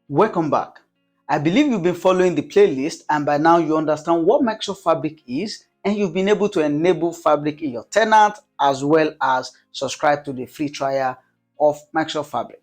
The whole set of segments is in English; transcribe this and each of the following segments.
Welcome back. I believe you've been following the playlist and by now you understand what Microsoft Fabric is and you've been able to enable Fabric in your tenant as well as subscribe to the free trial of Microsoft Fabric.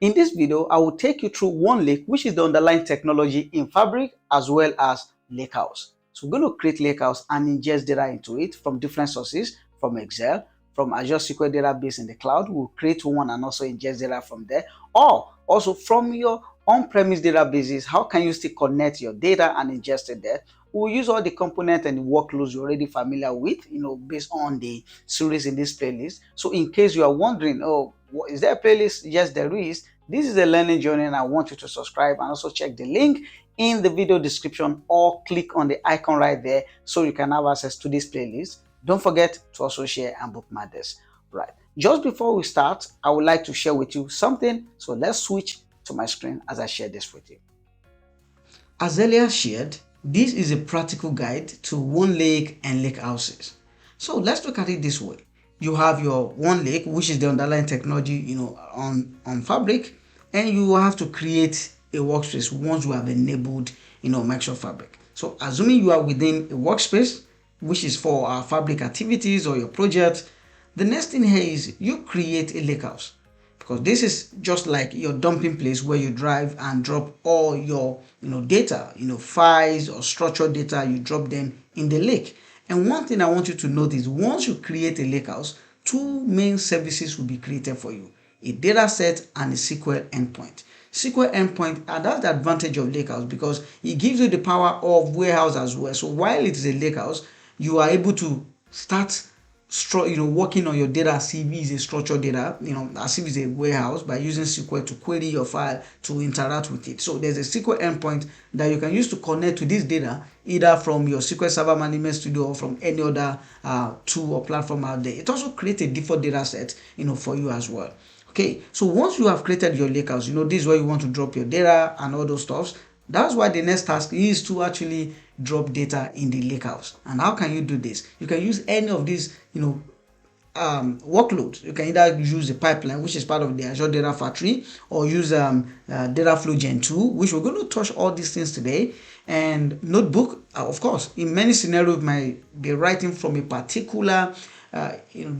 In this video, I will take you through OneLake, which is the underlying technology in Fabric as well as LakeHouse. So we're going to create LakeHouse and ingest data into it from different sources, from Excel, from Azure SQL database in the cloud. We'll create one and also ingest data from there, or also from your on-premise databases. How can you still connect your data and ingest it there? We'll use all the components and the workloads you're already familiar with, based on the series in this playlist. So in case you are wondering, oh, is there a playlist? Yes, there is. This is a learning journey and I want you to subscribe and also check the link in the video description or click on the icon right there so you can have access to this playlist. Don't forget to also share and bookmark this. Right. Just before we start, I would like to share with you something. So let's switch to my screen as I share this with you. As earlier shared, this is a practical guide to OneLake and LakeHouses. So let's look at it this way. You have your OneLake, which is the underlying technology, on Fabric, and you will have to create a workspace once you have enabled, Microsoft Fabric. So assuming you are within a workspace, which is for our Fabric activities or your project, the next thing here is you create a lakehouse, because this is just like your dumping place where you drive and drop all your data, files or structured data, you drop them in the lake. And one thing I want you to note is once you create a lakehouse, two main services will be created for you: a data set and a SQL endpoint. SQL endpoint, and that's the advantage of lakehouse because it gives you the power of warehouse as well. So while it is a lakehouse, you are able to start working on your data as if it's a structured data, as if it's a warehouse, by using SQL to query your file to interact with it. So there's a SQL endpoint that you can use to connect to this data either from your SQL Server Management Studio or from any other tool or platform out there. It also creates a default data set, for you as well. Okay, so once you have created your lakehouse, this is where you want to drop your data and all those stuffs. That's why the next task is to actually drop data in the lakehouse. And how can you do this? You can use any of these, workloads. You can either use the pipeline, which is part of the Azure Data Factory, or use Dataflow Gen 2, which we're going to touch all these things today. And notebook, of course, in many scenarios, might be writing from a particular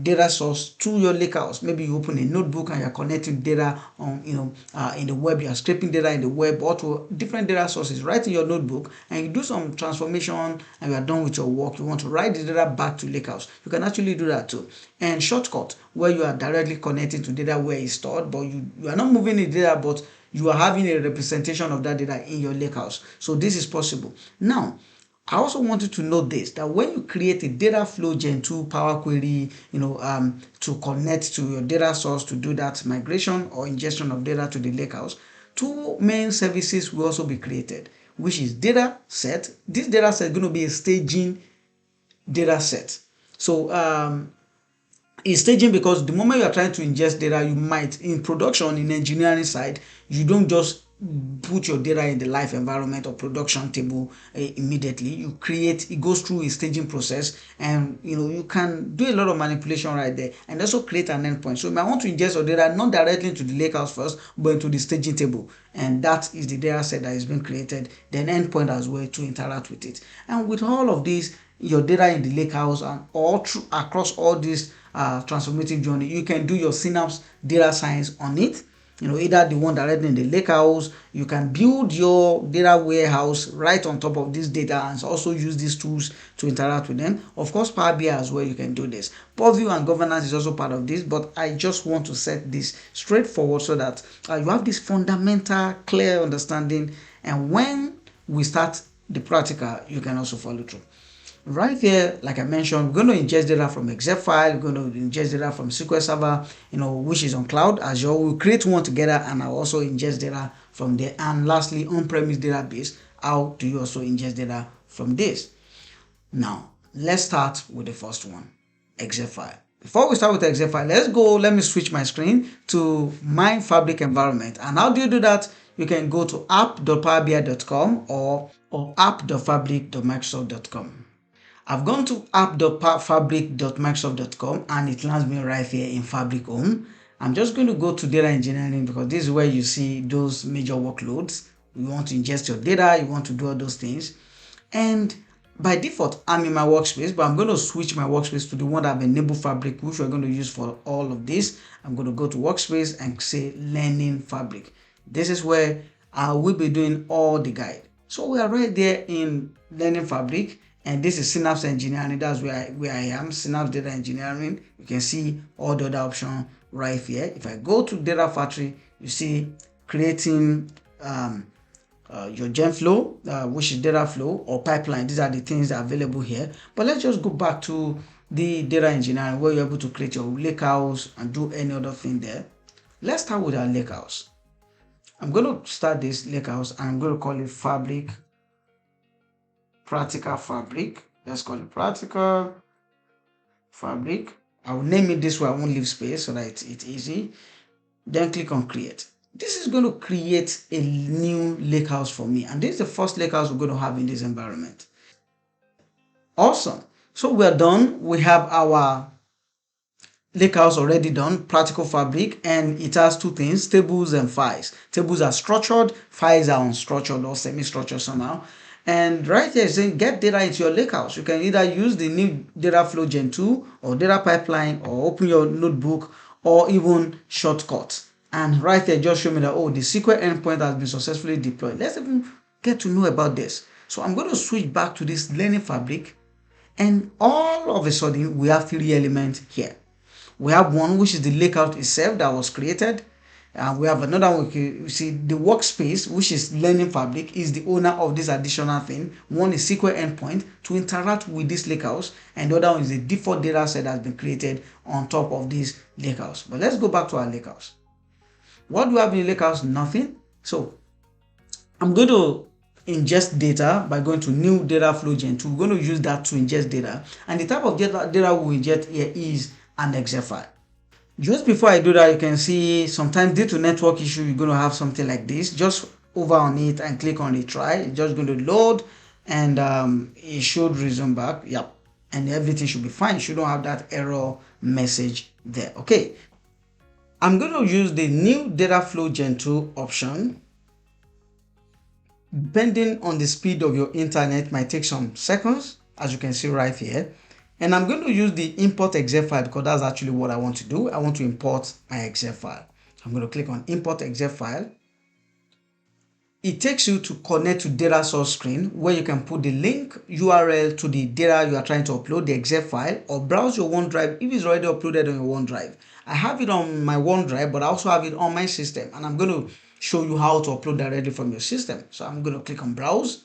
data source to your lakehouse. Maybe you open a notebook and you're connecting data on, in the web. You're scraping data in the web or to different data sources. Write in your notebook and you do some transformation and you are done with your work. You want to write the data back to lakehouse. You can actually do that too. And shortcut, where you are directly connecting to data where it's stored, but you are not moving the data, but you are having a representation of that data in your lakehouse. So this is possible. Now, I also wanted to note this, that when you create a Dataflow Gen 2 Power Query, to connect to your data source to do that migration or ingestion of data to the lakehouse, two main services will also be created, which is data set. This data set is going to be a staging data set. So it's staging because the moment you are trying to ingest data, you might, in production, in engineering side, you don't just put your data in the live environment or production table immediately. You create, it goes through a staging process, and you can do a lot of manipulation right there and also create an endpoint. So you might want to ingest your data not directly into the lakehouse first, but into the staging table, and that is the data set that is being created, then endpoint as well to interact with it. And with all of this, your data in the lakehouse and all through across all this transformative journey, you can do your Synapse data science on it. Either the one directly in the lakehouse, you can build your data warehouse right on top of this data and also use these tools to interact with them. Of course, Power BI as well, you can do this. Purview and governance is also part of this, but I just want to set this straightforward so that you have this fundamental, clear understanding, and when we start the practical, you can also follow through. Right here, like I mentioned, we're going to ingest data from Excel file, we're going to ingest data from SQL Server, which is on cloud Azure. We'll create one together and I'll also ingest data from there. And lastly, on-premise database, how do you also ingest data from this? Now, let's start with the first one, Excel file. Before we start with Excel file, let me switch my screen to my Fabric environment. And how do you do that? You can go to app.powerbi.com or app.fabric.microsoft.com. I've gone to app.fabric.microsoft.com and it lands me right here in Fabric Home. I'm just going to go to data engineering because this is where you see those major workloads. You want to ingest your data, you want to do all those things. And by default, I'm in my workspace, but I'm going to switch my workspace to the one that I've enabled Fabric, which we're going to use for all of this. I'm going to go to workspace and say learning Fabric. This is where I will be doing all the guide. So we are right there in learning Fabric, and this is Synapse Engineering. That's where I am, Synapse Data Engineering. You can see all the other options right here. If I go to Data Factory, you see creating your GenFlow, which is Dataflow, or pipeline. These are the things that are available here. But let's just go back to the data engineering where you're able to create your LakeHouse and do any other thing there. Let's start with our LakeHouse. I'm going to start this LakeHouse and I'm going to call it Fabric, Practical Fabric. Let's call it Practical Fabric. I will name it this way. I won't leave space so that it's easy. Then click on Create. This is going to create a new lakehouse for me, and this is the first lakehouse we're going to have in this environment. Awesome. So we're done. We have our lakehouse already done, Practical Fabric, and it has two things: tables and files. Tables are structured, files are unstructured or semi-structured somehow. And right here is saying get data into your lakehouse. You can either use the new Dataflow Gen 2 or data pipeline, or open your notebook, or even shortcuts. And right there just show me that, oh, the SQL endpoint has been successfully deployed. Let's even get to know about this. So I'm going to switch back to this learning Fabric, and all of a sudden we have three elements here. We have one, which is the lakehouse itself that was created. We have another one. You see the workspace, which is learning Fabric, is the owner of this additional thing. One is SQL endpoint to interact with this lakehouse, and the other one is the default data set that has been created on top of this lakehouse. But let's go back to our lakehouse. What do we have in the lakehouse? Nothing. So I'm going to ingest data by going to new Dataflow Gen 2. We're going to use that to ingest data, and the type of data we ingest here is an Excel file. Just before I do that, you can see sometimes due to network issue, you're going to have something like this. Just over on it and click on retry. It's just going to load, and it should resume back. Yep, and everything should be fine. You shouldn't have that error message there. Okay, I'm going to use the new Dataflow Gen 2 option. Depending on the speed of your internet, might take some seconds, as you can see right here. And I'm going to use the import Excel file because that's actually what I want to do. I want to import my Excel file. I'm going to click on import Excel file. It takes you to connect to data source screen where you can put the link URL to the data you are trying to upload, the Excel file, or browse your OneDrive if it's already uploaded on your OneDrive. I have it on my OneDrive, but I also have it on my system, and I'm going to show you how to upload directly from your system. So I'm going to click on browse.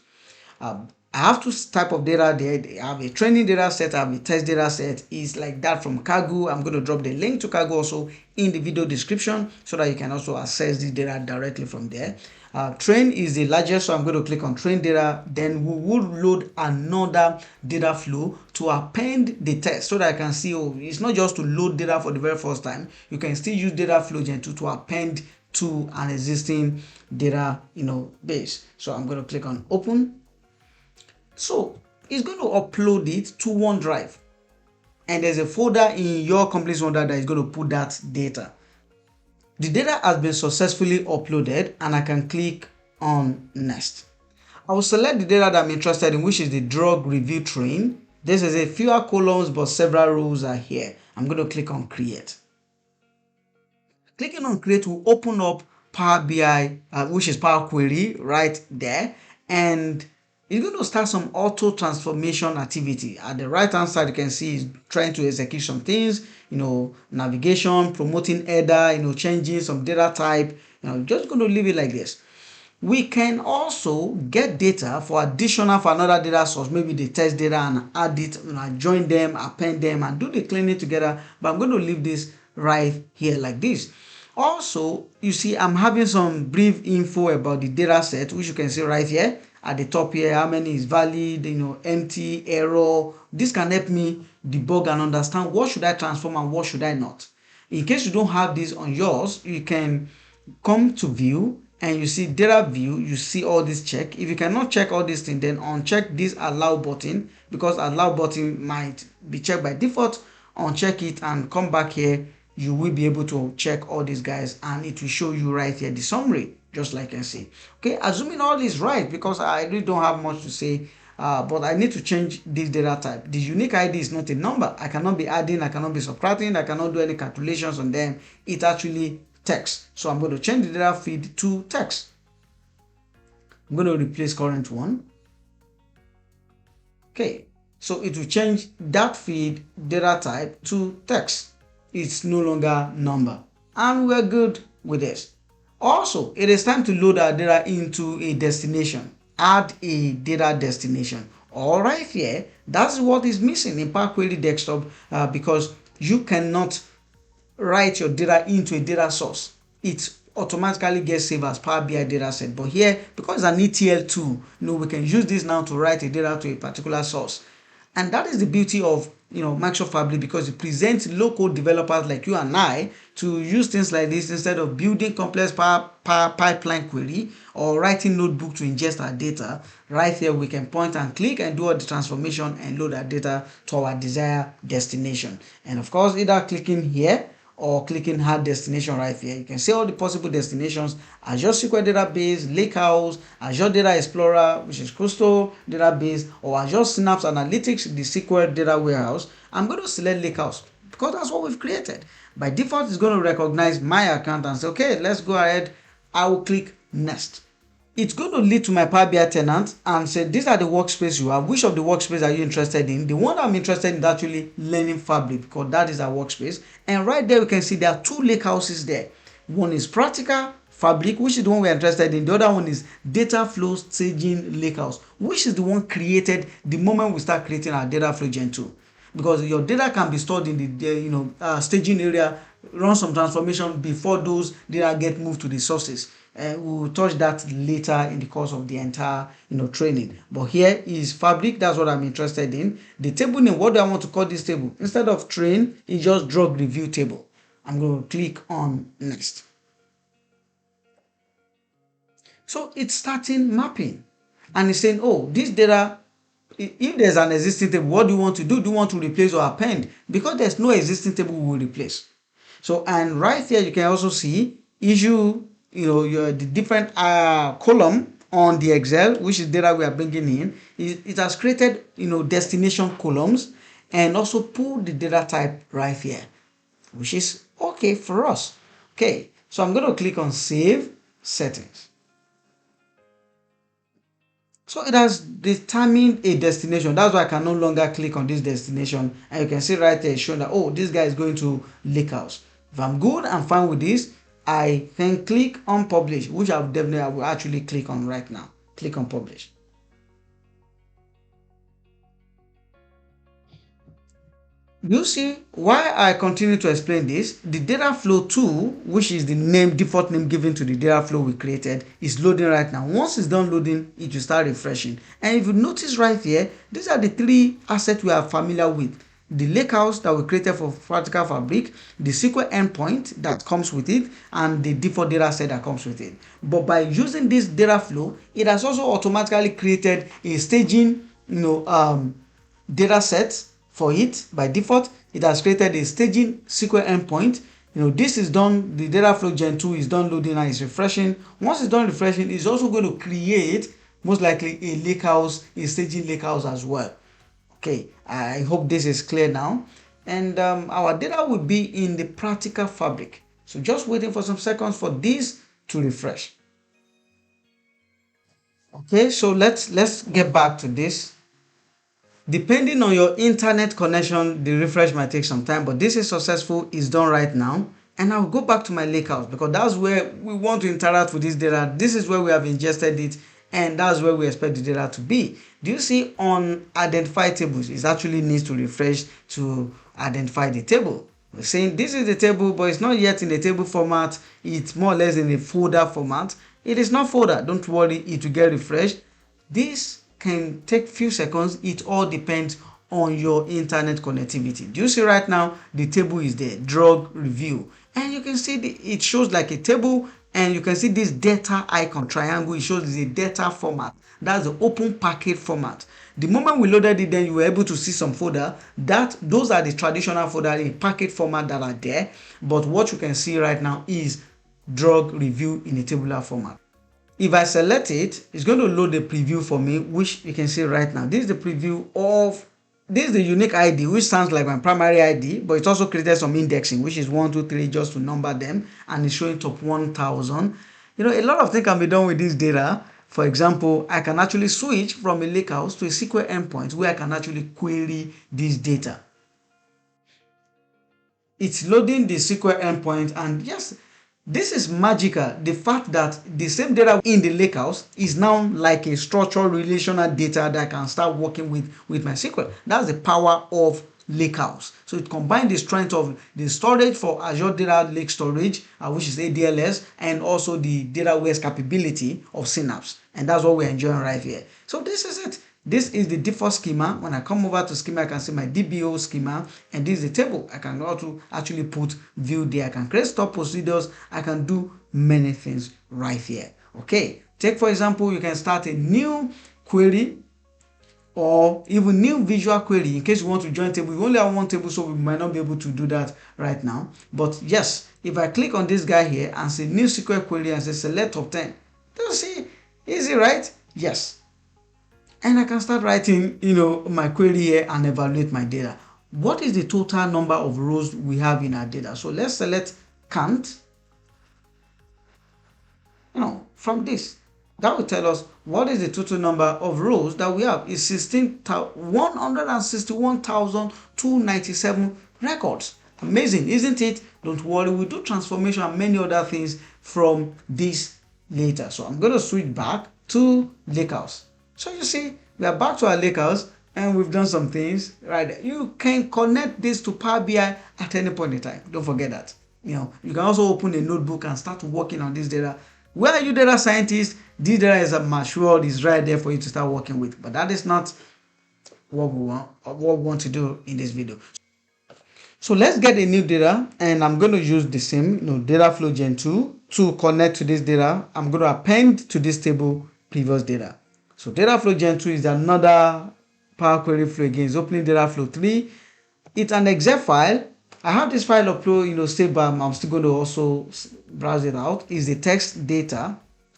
I have two types of data there. I have a training data set, I have a test data set. It's like that from Kaggle. I'm going to drop the link to Kaggle also in the video description so that you can also access the data directly from there. Train is the largest, so I'm going to click on train data. Then we will load another data flow to append the test so that I can see, oh, it's not just to load data for the very first time. You can still use Dataflow Gen 2 to append to an existing data base. So I'm going to click on open. So it's going to upload it to OneDrive, and there's a folder in your company's OneDrive that is going to put that data. The data has been successfully uploaded, and I can click on next. I will select the data that I'm interested in, which is the drug review train. This is a fewer columns, but several rows are here. I'm going to click on create. Clicking on create will open up Power BI, which is Power Query right there, and it's going to start some auto transformation activity. At the right hand side, you can see it's trying to execute some things, navigation, promoting header, changing some data type. Just going to leave it like this. We can also get data for another data source, maybe the test data, and add it, join them, append them, and do the cleaning together. But I'm going to leave this right here like this. Also, you see, I'm having some brief info about the data set, which you can see right here at the top here. How many is valid, empty, error. This can help me debug and understand what should I transform and what should I not. In case you don't have this on yours, you can come to view and you see data view. You see all this check. If you cannot check all these things, then uncheck this allow button, because allow button might be checked by default. Uncheck it and come back here. you will be able to check all these guys, and it will show you right here the summary, just like I see. Okay, assuming all is right, because I really don't have much to say, but I need to change this data type. The unique ID is not a number. I cannot be adding, I cannot be subtracting, I cannot do any calculations on them. It's actually text. So I'm going to change the data feed to text. I'm going to replace current one. Okay, so it will change that feed data type to text. It's no longer number, and we're good with this. Also, it is time to load our data into a destination. Add a data destination. All right here, that's what is missing in Power Query Desktop, because you cannot write your data into a data source. It automatically gets saved as Power BI dataset. But here, because it's an ETL tool, we can use this now to write a data to a particular source. And that is the beauty of Microsoft Fabric, because it presents local developers like you and I to use things like this instead of building complex Power pipeline query or writing notebook to ingest our data. Right here, we can point and click and do all the transformation and load our data to our desired destination. And of course, either clicking here or clicking Add Destination right here, you can see all the possible destinations: Azure SQL Database, LakeHouse, Azure Data Explorer, which is Crystal Database, or Azure Synapse Analytics, the SQL Data Warehouse. I'm going to select LakeHouse because that's what we've created. By default, it's going to recognize my account and say, okay, let's go ahead. I will click Next. It's going to lead to my Power BI tenant and say, these are the workspace you have. Which of the workspace are you interested in? The one I'm interested in is actually Learning Fabric, because that is our workspace. And right there, we can see there are two lake houses there. One is Practical Fabric, which is the one we're interested in. The other one is Dataflow Staging Lakehouse, which is the one created the moment we start creating our Dataflow Gen 2. Because your data can be stored in the staging area, run some transformation before those data get moved to the sources. We'll touch that later in the course of the entire training. But here is Fabric. That's what I'm interested in. The table name, what do I want to call this table? Instead of train, it's just drug review table. I'm going to click on Next. So it's starting mapping, and it's saying, oh, this data, if there's an existing table, what do you want to do? Do you want to replace or append? Because there's no existing table, we will replace. So, and right here you can also see issue, the different column on the Excel, which is data we are bringing in. It has created destination columns and also pull the data type right here, which is okay for us. Okay, so I'm going to click on Save Settings. So it has determined a destination. That's why I can no longer click on this destination. And you can see right there showing that, oh, this guy is going to LakeHouse. If I'm good and fine with this, I can click on Publish, which I will actually click on right now. Click on Publish. You see why I continue to explain this. The Dataflow tool, which is the default name given to the Dataflow we created, is loading right now. Once it's done loading, it will start refreshing. And if you notice right here, these are the three assets we are familiar with. The Lakehouse that we created for Practical Fabric, the SQL Endpoint that comes with it, and the default data set that comes with it. But by using this Dataflow, it has also automatically created a staging data set for it. By default, it has created a staging SQL endpoint. This is done, the Dataflow Gen 2 is done loading and it's refreshing. Once it's done refreshing, it's also going to create most likely a lakehouse, a staging lakehouse as well. Okay, I hope this is clear now. And our data will be in the Practical Fabric. So just waiting for some seconds for this to refresh. Okay, so let's get back to this. Depending on your internet connection, the refresh might take some time, but this is successful. It's done right now. And I'll go back to my lakehouse because that's where we want to interact with this data. This is where we have ingested it, and that's where we expect the data to be. Do you see on identify tables? It actually needs to refresh to identify the table. We're saying this is the table, but it's not yet in the table format. It's more or less in a folder format. It is not folder. Don't worry, it will get refreshed. This can take few seconds. It all depends on your internet connectivity. Do you see right now the table is there, drug review, and you can see it shows like a table, and you can see this data icon triangle. It shows the data format. That's the open packet format. The moment we loaded it, then you were able to see some folder. Those are the traditional folder in packet format that are there. But what you can see right now is drug review in a tabular format. If I select it, it's going to load the preview for me, which you can see right now. This is the preview of, this is the unique ID, which sounds like my primary ID, but it also created some indexing, which is 1, 2, 3, just to number them, and it's showing top 1000. You know, a lot of things can be done with this data. For example, I can actually switch from a LakeHouse to a SQL endpoint where I can actually query this data. It's loading the SQL endpoint, and yes, this is magical. The fact that the same data in the lakehouse is now like a structured relational data that I can start working with my SQL. That's the power of lakehouse. So it combines the strength of the storage for Azure Data Lake Storage, which is ADLS, and also the data warehouse capability of Synapse. And that's what we're enjoying right here. So this is it. This is the default schema. When I come over to schema, I can see my DBO schema, and this is the table. I can also actually put view there. I can create stored procedures. I can do many things right here. Okay. Take, for example, you can start a new query or even new visual query in case you want to join table. We only have one table, so we might not be able to do that right now. But yes, if I click on this guy here and say new SQL query and say select top 10, you see, easy, right? Yes. And I can start writing, my query here and evaluate my data. What is the total number of rows we have in our data? So let's select count. From this, that will tell us what is the total number of rows that we have. It's 161,297 records. Amazing, isn't it? Don't worry, we'll do transformation and many other things from this later. So I'm going to switch back to Lakehouse. So you see, we are back to our lakehouse and we've done some things right there. You can connect this to Power BI at any point in time. Don't forget that. You can also open a notebook and start working on this data. Where are you data scientists? This data is matured, is right there for you to start working with. But that is not what we want to do in this video. So let's get a new data, and I'm going to use the same Dataflow Gen 2 to connect to this data. I'm going to append to this table previous data. So Dataflow Gen 2 is another Power Query flow again. It's opening Dataflow 3. It's an exe file. I have this file upload, saved, but I'm still going to also browse it out. It's the text data.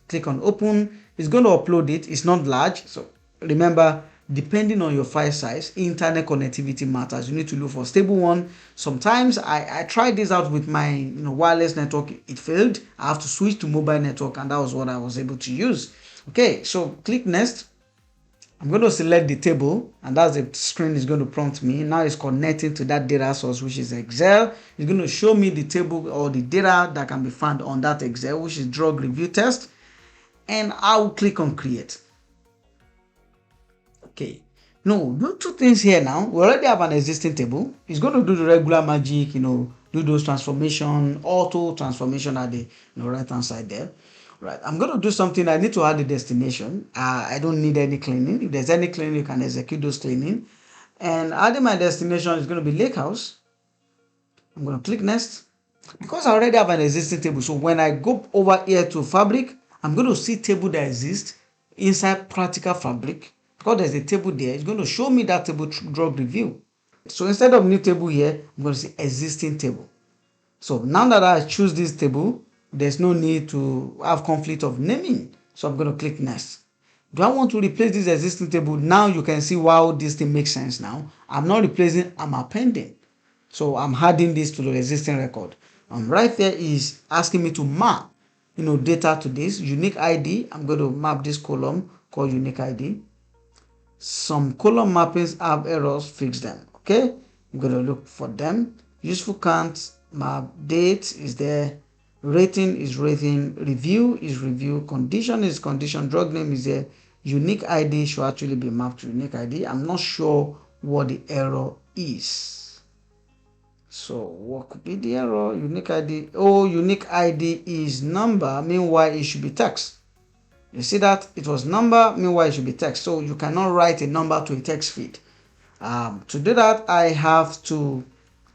Click on open. It's going to upload it. It's not large. So remember, depending on your file size, internet connectivity matters. You need to look for stable one. Sometimes I tried this out with my wireless network. It failed. I have to switch to mobile network, and that was what I was able to use. Okay, so click next. I'm going to select the table, and that's the screen is going to prompt me. Now it's connecting to that data source, which is Excel. It's going to show me the table or the data that can be found on that Excel, which is drug review test. And I'll click on create. Okay, no, do two things here now. We already have an existing table. It's going to do the regular magic, do those transformation, auto transformation at the right hand side there. Right, I'm going to do something. I need to add the destination. I don't need any cleaning. If there's any cleaning, you can execute those cleaning. And adding my destination is going to be Lakehouse. I'm going to click next. Because I already have an existing table, so when I go over here to Fabric, I'm going to see table that exists inside Practical Fabric. Because there's a table there, it's going to show me that table drug review. So instead of new table here, I'm going to see existing table. So now that I choose this table, there's no need to have conflict of naming. So I'm going to click next. Do I want to replace this existing table? Now you can see wow, this thing makes sense now. I'm not replacing, I'm appending. So I'm adding this to the existing record. And right there is asking me to map, data to this unique ID. I'm going to map this column called unique ID. Some column mappings have errors, fix them. Okay, I'm going to look for them. Useful count, map, date is there. Rating is rating, review is review, condition is condition, drug name is there. Unique ID should actually be mapped to unique ID. I'm not sure what the error is. So what could be the error? Unique ID. Oh, unique ID is number. Meanwhile, it should be text. You see that? It was number. Meanwhile, it should be text. So you cannot write a number to a text feed. To do that, I have to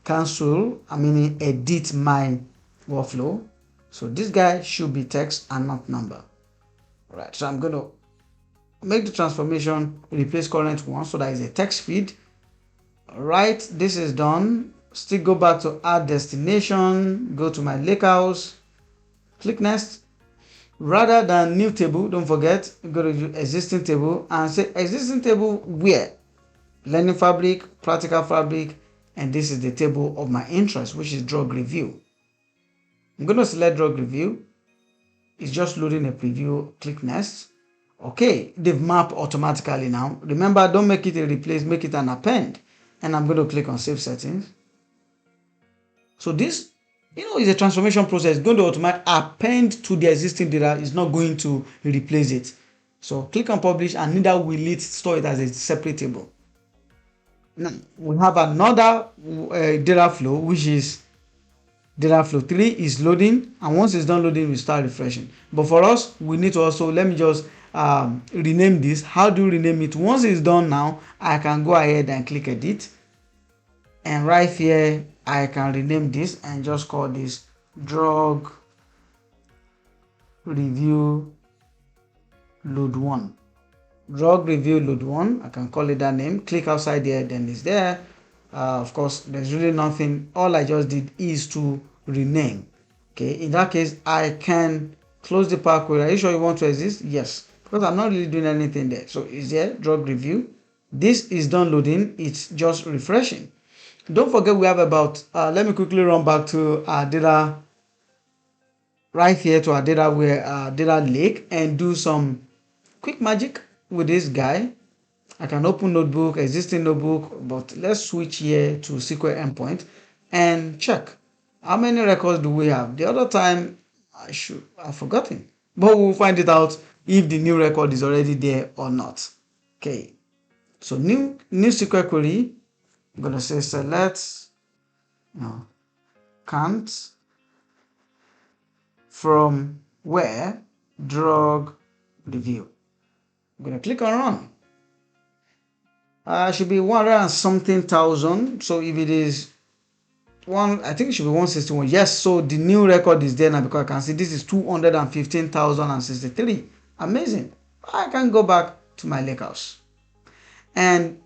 edit my workflow. So this guy should be text and not number. All right, so I'm going to make the transformation, replace current one, so that is a text feed. Right, this is done. Still go back to add destination, go to my LakeHouse, click next. Rather than new table, don't forget, go to existing table and say existing table where? Learning fabric, practical fabric, and this is the table of my interest, which is drug review. I'm going to select drug review. It's just loading a preview. Click next. Okay, they've mapped automatically now. Remember, don't make it a replace, make it an append. And I'm going to click on save settings. So this, is a transformation process. It's going to automatically append to the existing data. It's not going to replace it. So click on publish, and neither will it store it as a separate table. Now we have another data flow, which is Dataflow 3 is loading, and once it's done loading, we start refreshing. But for us, we need to also, let me just rename this. How do you rename it? Once it's done now, I can go ahead and click edit, and right here I can rename this and just call this drug review load 1. Drug review load 1, I can call it that name. Click outside there, then it's there. Of course, there's really nothing. All I just did is to rename. Okay, in that case, I can close the Power Query. Are you sure you want to exist? Yes, because I'm not really doing anything there. So it's there, drug review. This is done loading. It's just refreshing. Don't forget we have about, let me quickly run back to our data, right here to our data data lake, and do some quick magic with this guy. I can open notebook, existing notebook, but let's switch here to SQL Endpoint and check how many records do we have. The other time I've forgotten, but we'll find it out if the new record is already there or not. Okay, so new SQL query. I'm gonna say select count from where drug review. I'm gonna click on run. Should be 100 and something thousand. So if it is I think it should be 161. Yes, so the new record is there now, because I can see this is 215,063. Amazing. I can go back to my LakeHouse, and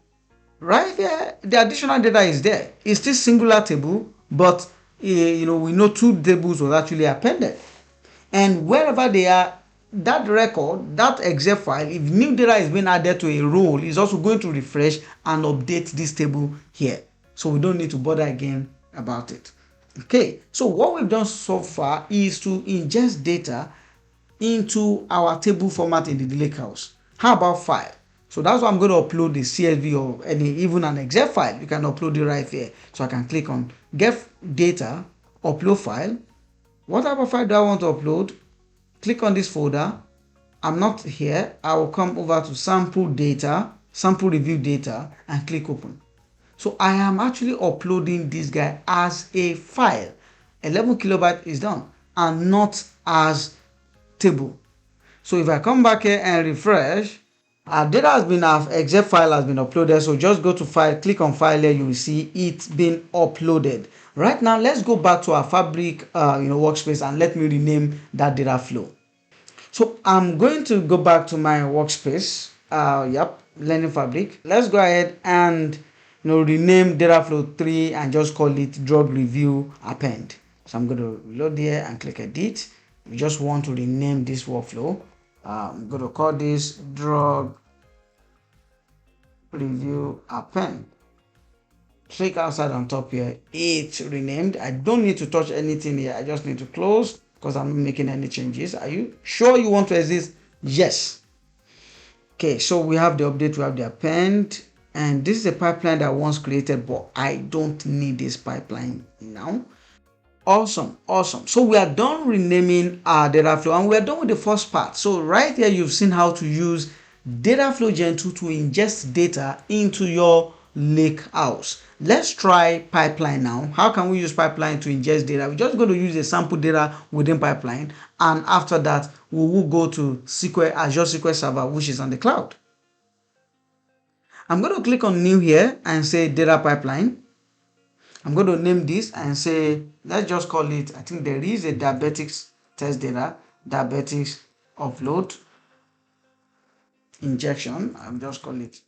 right there the additional data is there. It's still singular table, but we know two tables was actually appended, and wherever they are, that record, that exe file, if new data is being added to a role, is also going to refresh and update this table here. So we don't need to bother again about it. Okay, so what we've done so far is to ingest data into our table format in the LakeHouse. How about file? So that's why I'm going to upload the CSV or even an exe file. You can upload it right here. So I can click on get data, upload file. What type of file do I want to upload? Click on this folder. I'm not here. I will come over to sample data, sample review data, and click open. So I am actually uploading this guy as a file. 11 kilobyte is done, and not as table. So if I come back here and refresh, our data has been, our exe file has been uploaded. So just go to file, click on file here, you will see it's been uploaded. Right now, let's go back to our fabric workspace, and let me rename that data flow. So I'm going to go back to my workspace. Learning fabric. Let's go ahead and rename Dataflow 3 and just call it drug review append. So I'm going to reload here and click edit. We just want to rename this workflow. I'm going to call this drug review append. Click outside on top here. It's renamed. I don't need to touch anything here. I just need to close, because I'm not making any changes. Are you sure you want to exist? Yes. Okay, so we have the update, we have the append, and this is a pipeline that once created, but I don't need this pipeline now. Awesome. So we are done renaming our Dataflow, and we are done with the first part. So right here, you've seen how to use Dataflow Gen 2 to ingest data into your LakeHouse. Let's try pipeline now. How can we use pipeline to ingest data? We're just going to use the sample data within pipeline, and after that, we will go to Azure SQL Server, which is on the cloud. I'm going to click on new here and say data pipeline. I'm going to name this and say, let's just call it, I think there is a diabetics test data, diabetics upload. injection. I'll just call it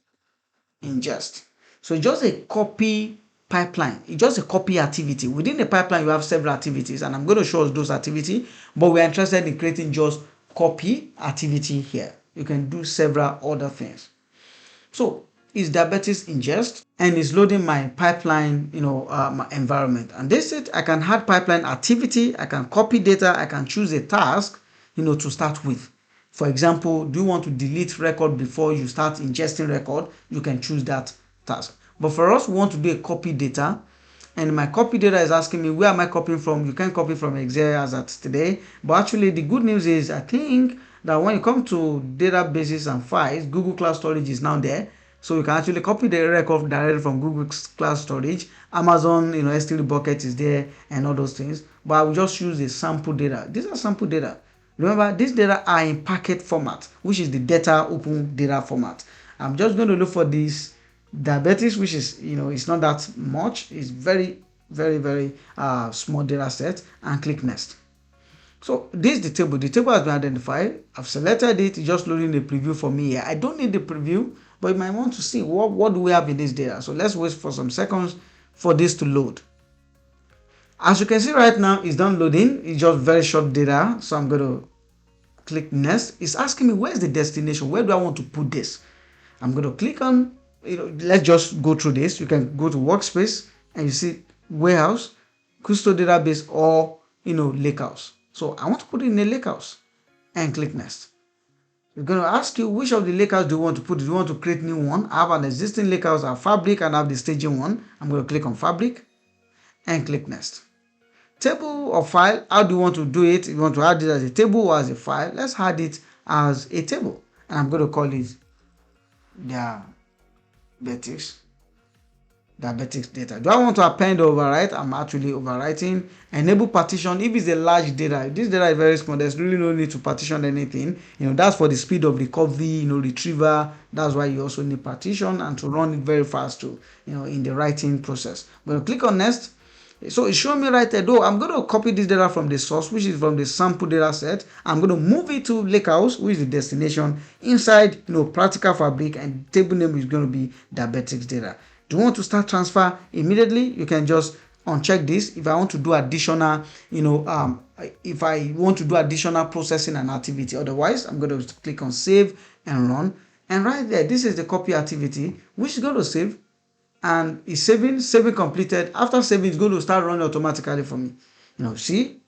ingest. So it's just a copy pipeline. It's just a copy activity. Within the pipeline, you have several activities, and I'm going to show us those activities, but we're interested in creating just copy activity here. You can do several other things. So it's diabetes ingest, and it's loading my pipeline, my environment. And this it, I can add pipeline activity, I can copy data, I can choose a task, to start with. For example, do you want to delete record before you start ingesting record? You can choose that task. But for us, we want to do a copy data, and my copy data is asking me where am I copying from. You can copy from Excel as at today, but actually the good news is I think that when you come to databases and files, Google Cloud Storage is now there, so you can actually copy the record directly from Google Cloud Storage. Amazon, S3 bucket is there and all those things, but I will just use the sample data. These are sample data. Remember, these data are in packet format, which is the data open data format. I'm just going to look for this diabetes, which is, it's not that much. It's very, very, very small data set, and click next. So this is the table. The table has been identified. I've selected it. It's just loading the preview for me here. I don't need the preview, but you might want to see what do we have in this data. So let's wait for some seconds for this to load. As you can see right now, it's done loading. It's just very short data. So I'm going to click next. It's asking me where's the destination. Where do I want to put this? I'm going to click on, let's just go through this. You can go to workspace and you see warehouse, crystal database, or LakeHouse. So I want to put it in a LakeHouse and click next. It's going to ask you which of the LakeHouse do you want to put. Do you want to create new one? I have an existing LakeHouse, I have Fabric, and I have the staging one. I'm going to click on Fabric and click next. Table or file, how do you want to do it? You want to add it as a table or as a file? Let's add it as a table, and I'm going to call it diabetics data. Do I want to append or overwrite? I'm actually overwriting. Enable partition if it's a large data. If this data is very small, there's really no need to partition anything. That's for the speed of recovery, retrieval. That's why you also need partition and to run it very fast too, in the writing process. I'm going to click on next. So it's showing me right there, though I'm going to copy this data from the source, which is from the sample data set. I'm going to move it to LakeHouse, which is the destination, inside practical fabric, and the table name is going to be diabetics data. Do you want to start transfer immediately? You can just uncheck this. If I want to do additional, if I want to do additional processing and activity, otherwise I'm going to click on save and run. And right there, this is the copy activity, which is going to save. And it's saving completed. After saving, it's going to start running automatically for me. See,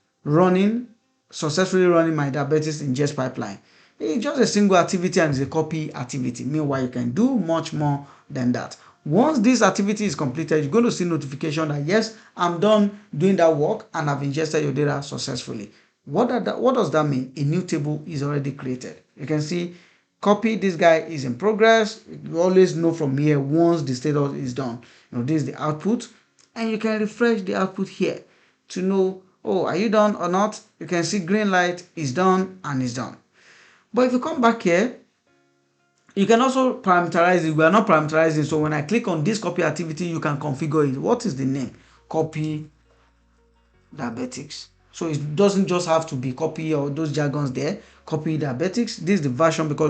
successfully running my diabetes ingest pipeline. It's just a single activity and it's a copy activity. Meanwhile, you can do much more than that. Once this activity is completed, you're going to see notification that yes, I'm done doing that work and I've ingested your data successfully. What does that mean? A new table is already created. You can see copy, this guy is in progress. You always know from here once the status is done. This is the output, and you can refresh the output here to know, are you done or not? You can see green light is done and is done. But if you come back here, you can also parameterize it. We are not parameterizing, so when I click on this copy activity, you can configure it. What is the name? Copy diabetics. So it doesn't just have to be copy or those jargons there. Copy diabetics. This is the version, because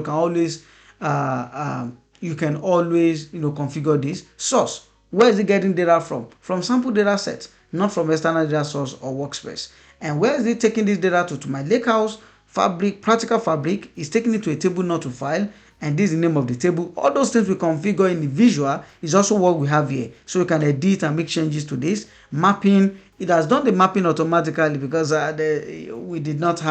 you can always configure this. Source. Where is it getting data from? From sample data set, not from external data source or workspace. And where is it taking this data to my LakeHouse fabric, practical fabric? Is taking it to a table, not to file. And this is the name of the table. All those things we configure in the visual is also what we have here. So you can edit and make changes to this. Mapping, it has done the mapping automatically because we did not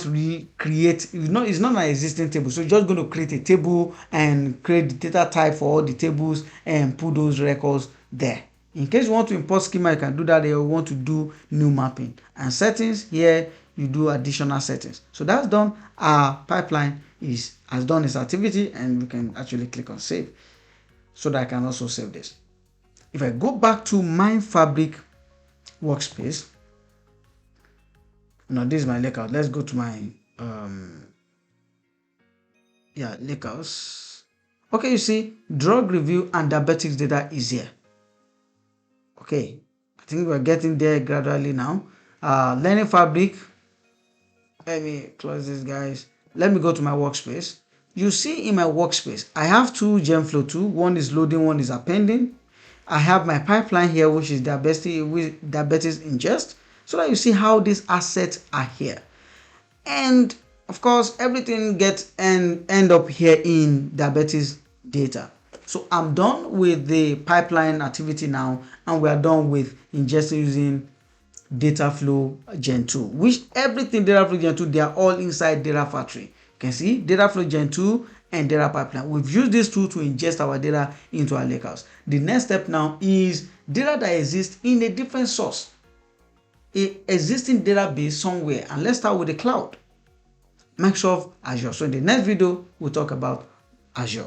recreate. It's not an existing table. So you're just going to create a table and create the data type for all the tables and put those records there. In case you want to import schema, you can do that. You want to do new mapping and settings here. You do additional settings. So that's done. Our pipeline has done its activity, and we can actually click on save so that I can also save this. If I go back to my fabric workspace, now this is my lakehouse. Let's go to my lakehouse. Okay, you see drug review and diabetics data is here. Okay, I think we're getting there gradually now. Learning fabric. Let me close this, guys. let me go to my workspace. You see in my workspace, I have two GenFlow tools. One is loading, one is appending. I have my pipeline here, which is diabetes ingest, so that you see how these assets are here. And of course, everything gets and end up here in diabetes data. So I'm done with the pipeline activity now, and we are done with ingesting using Dataflow Gen 2, which everything Dataflow Gen 2, they are all inside Data Factory. You can see Dataflow Gen 2 and Data Pipeline. We've used this tool to ingest our data into our lakehouse. The next step now is data that exists in a different source, a existing database somewhere, and let's start with the cloud. Microsoft Azure. So in the next video, we'll talk about Azure.